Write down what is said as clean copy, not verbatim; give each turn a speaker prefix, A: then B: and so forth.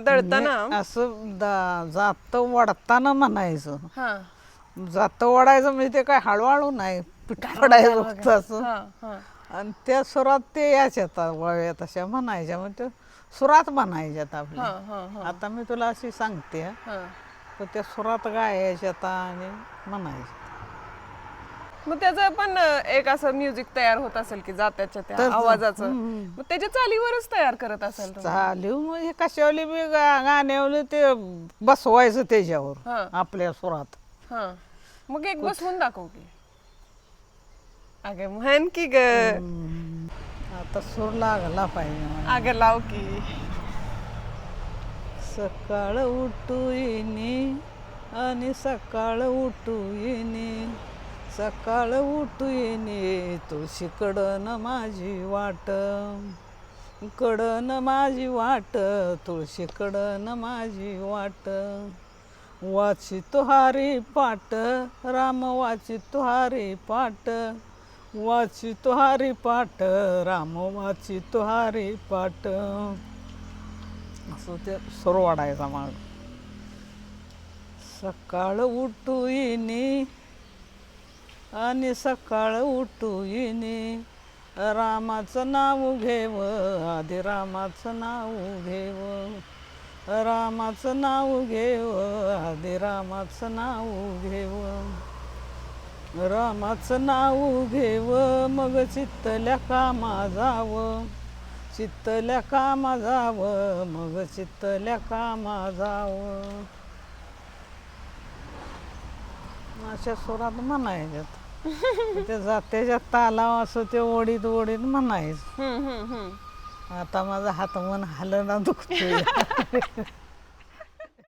A: दळताना
B: असं जात वडताना म्हणायचं.
A: हा
B: जात वडायचं म्हणजे ते काय हळूहळू नाही, पिठा पडायचं फक्त असं.
A: हा हा
B: आणि त्या सुरात ते याच्यात वळ्या तशा म्हणायच्या, मग ते सुरात म्हणायच्यात
A: हा
B: आपल्या.
A: हा हा
B: आता मी तुला अशी सांगते
A: हा.
B: तर त्या सुरात गायच्यात आणि म्हणायच्या.
A: मग त्याचं पण एक असं म्युझिक तयार होत असेल की जात्याच्या त्या
B: तर
A: आवाजाचं, मग त्याच्या चालीवरच तयार करत असेल तुम्ही.
B: चालू मग हे कशावली बी गाण्यावली ते बसवायचं त्याच्यावर
A: हा
B: आपल्या सुरात.
A: हा. मग एक बसवून दाखव की. अगे म्हण की ग.
B: आता सूर लागला पाहिजे मला.
A: अगं लाव की.
B: सकाळ उठू येणे आणि सकाळ उठू येणे, सकाळ उठू येणे तुळशीकडन माझी वाट, कडन माझी वाट, तुळशीकडन माझी वाट. वाचितो हरी पाट, राम वाचितो हरी पाट, वाचितो हरी पाट, राम वाचितो हरी पाट. असं ते सूर वाढायचा माग. सकाळ उठू येणे आणि सकाळ उठू येणे, रामाचं नाव घेव आधी रामाचं नाव घेव, रामाचं नाव घेव आधी रामाचं नाव घेव, रामाचं नाव घेव मग चित्तल्या कामा जावं, चित्तल्या कामा जावं मग चित्तल्या कामा जावं. अशा सुरात म्हणायच्यात. ते जात्याच्या तालाव असं ते ओढीत ओढीत म्हणायचं. आता माझा हात मन हलना दुखतोय.